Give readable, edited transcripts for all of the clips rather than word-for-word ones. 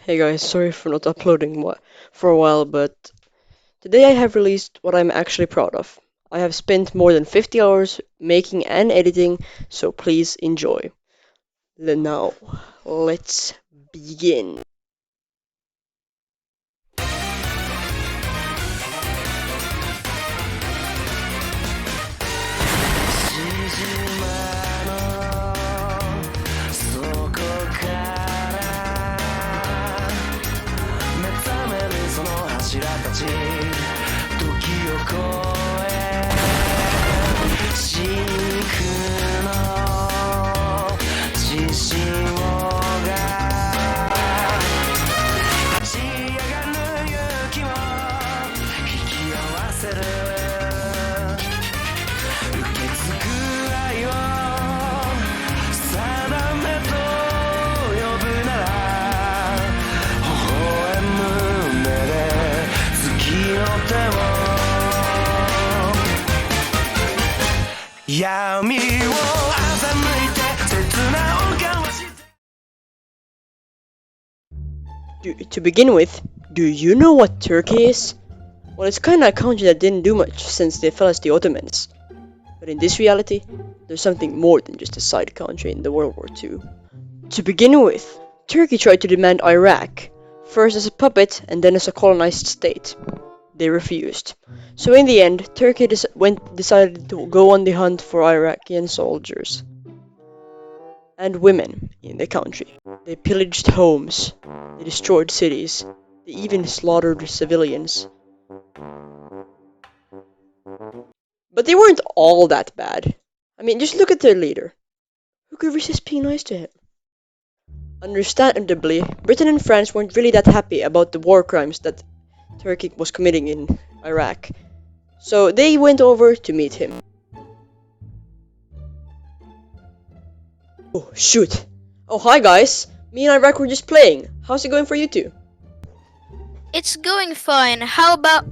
Hey guys, sorry for not uploading for a while, but today I have released what I'm actually proud of. I have spent more than 50 hours making and editing, so please enjoy. Now, let's begin. To begin with, do you know what Turkey is? Well, it's kinda a country that didn't do much since they fell as the Ottomans. But in this reality, there's something more than just a side country in the World War II. To begin with, Turkey tried to demand Iraq, first as a puppet and then as a colonized state. They refused. So in the end, Turkey decided to go on the hunt for Iraqi soldiers and women in the country. They pillaged homes, they destroyed cities, they even slaughtered civilians. But they weren't all that bad. I mean, just look at their leader. Who could resist being nice to him? Understandably, Britain and France weren't really that happy about the war crimes that Turkey was committing in Iraq, so they went over to meet him. Oh, shoot. Oh, hi guys. Me and Iraq were just playing. How's it going for you two? It's going fine. How about...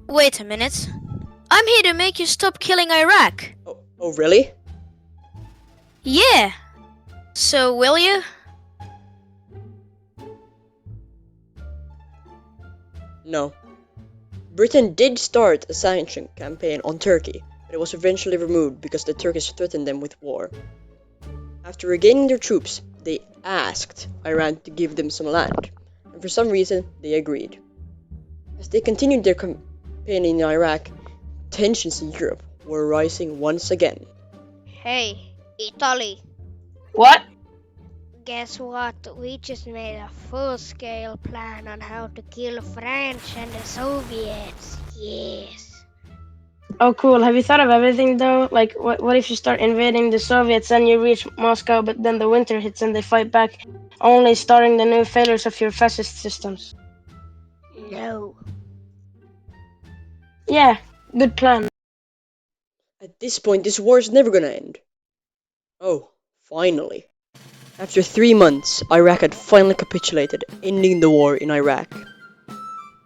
Wait a minute. I'm here to make you stop killing Iraq. Oh really? Yeah. So, will you? No. Britain did start a sanction campaign on Turkey, but it was eventually removed because the Turkish threatened them with war. After regaining their troops, they asked Iran to give them some land, and for some reason, they agreed. As they continued their campaign in Iraq, tensions in Europe were rising once again. Hey, Italy. What? Guess what? We just made a full-scale plan on how to kill French and the Soviets. Yes. Oh, cool. Have you thought of everything though? Like, what if you start invading the Soviets and you reach Moscow, but then the winter hits and they fight back, only starting the new failures of your fascist systems? No. Yeah, good plan. At this point, this war is never gonna end. Oh, finally. After 3 months, Iraq had finally capitulated, ending the war in Iraq.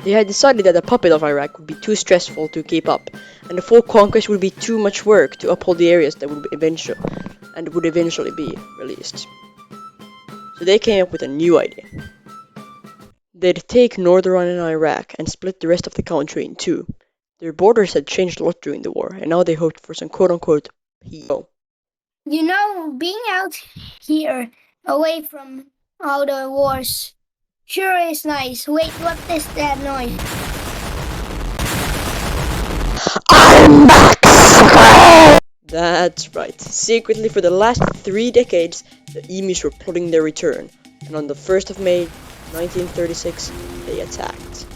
They had decided that a puppet of Iraq would be too stressful to keep up, and the full conquest would be too much work to uphold the areas that would eventually be released. So they came up with a new idea. They'd take northern Iraq and split the rest of the country in two. Their borders had changed a lot during the war, and now they hoped for some quote-unquote peace. You know, being out here, away from all the wars, sure is nice. Wait, what is that noise? I'm back, sucker! That's right. Secretly, for the last 3 decades, the emus were plotting their return, and on the 1st of May, 1936, they attacked.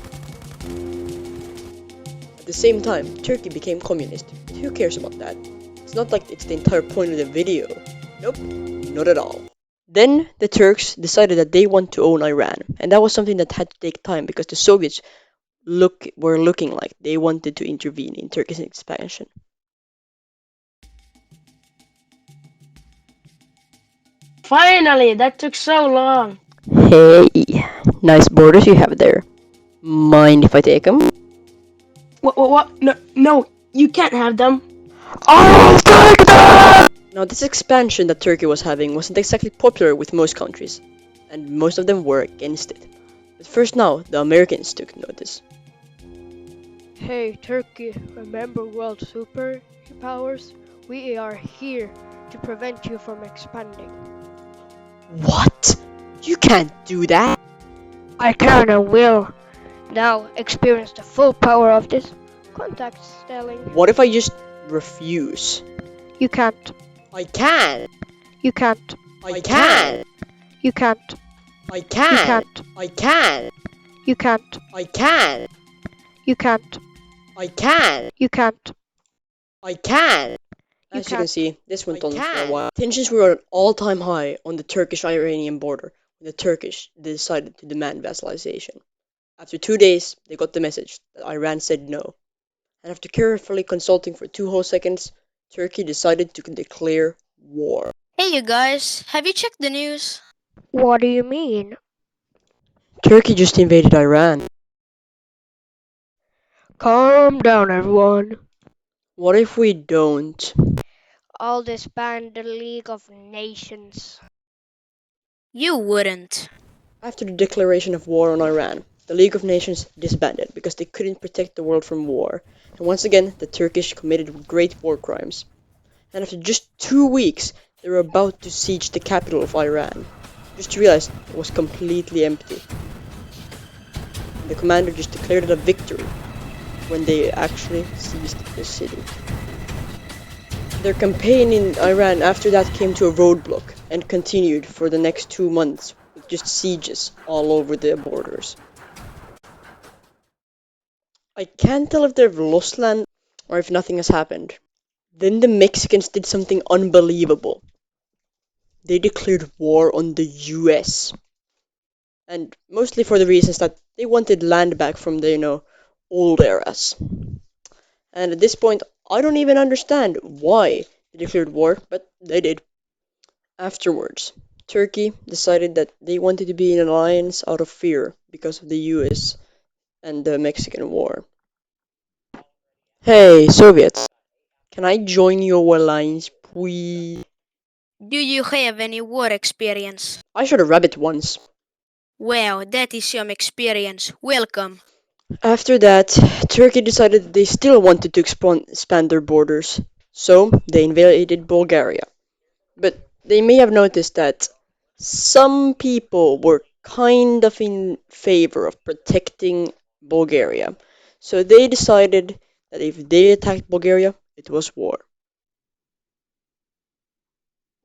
At the same time, Turkey became communist. But who cares about that? It's not like it's the entire point of the video. Nope, not at all. Then the Turks decided that they want to own Iran, and that was something that had to take time because the Soviets were looking like they wanted to intervene in Turkey's expansion. Finally, that took so long. Hey, nice borders you have there. Mind if I take them? What? No, you can't have them. I'll take them! Now, this expansion that Turkey was having wasn't exactly popular with most countries, and most of them were against it. But first now, the Americans took notice. Hey, Turkey, remember world superpowers? We are here to prevent you from expanding. What? You can't do that! I can and will. Now experience the full power of this. Contact Stelling. What if I just refuse? You can't. I can! You can't. I can! You can't. I You can! can't. I can! You can't. I can! You can't. I can! You can't. I can! You As you can can't. see, this went on for a while. Tensions were at an all-time high on the Turkish-Iranian border when the Turkish decided to demand vassalization. After 2 days, they got the message that Iran said no. And after carefully consulting for 2 whole seconds, Turkey decided to declare war. Hey you guys, have you checked the news? What do you mean? Turkey just invaded Iran. Calm down, everyone. What if we don't? I'll disband the League of Nations. You wouldn't. After the declaration of war on Iran, the League of Nations disbanded because they couldn't protect the world from war. And once again, the Turkish committed great war crimes. And after just 2 weeks, they were about to siege the capital of Iran, just to realize it was completely empty. And the commander just declared it a victory when they actually seized the city. Their campaign in Iran after that came to a roadblock and continued for the next 2 months with just sieges all over the borders. I can't tell if they've lost land or if nothing has happened. Then the Mexicans did something unbelievable. They declared war on the US. And mostly for the reasons that they wanted land back from the, old eras. And at this point, I don't even understand why they declared war, but they did. Afterwards, Turkey decided that they wanted to be in an alliance out of fear because of the US and the Mexican War. Hey, Soviets, can I join your alliance, please? Do you have any war experience? I shot a rabbit once. Well, that is some experience. Welcome. After that, Turkey decided they still wanted to expand their borders, so they invaded Bulgaria. But they may have noticed that some people were kind of in favor of protecting Bulgaria, so they decided that if they attacked Bulgaria, it was war.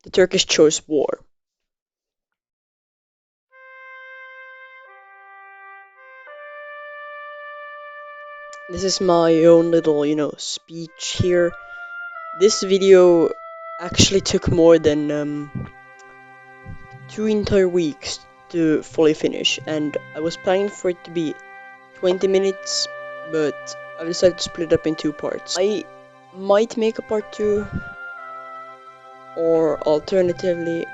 The Turkish chose war. This is my own little, speech here. This video actually took more than 2 entire weeks to fully finish, and I was planning for it to be 20 minutes, but I decided to split it up in 2 parts. I might make a part 2, or alternatively,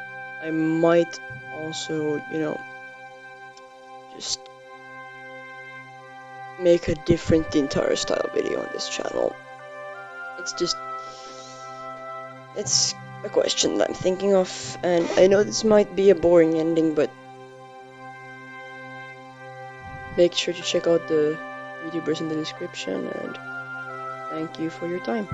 I might also, just make a different entire style video on this channel. It's a question that I'm thinking of, and I know this might be a boring ending, but make sure to check out the YouTubers in the description, and thank you for your time.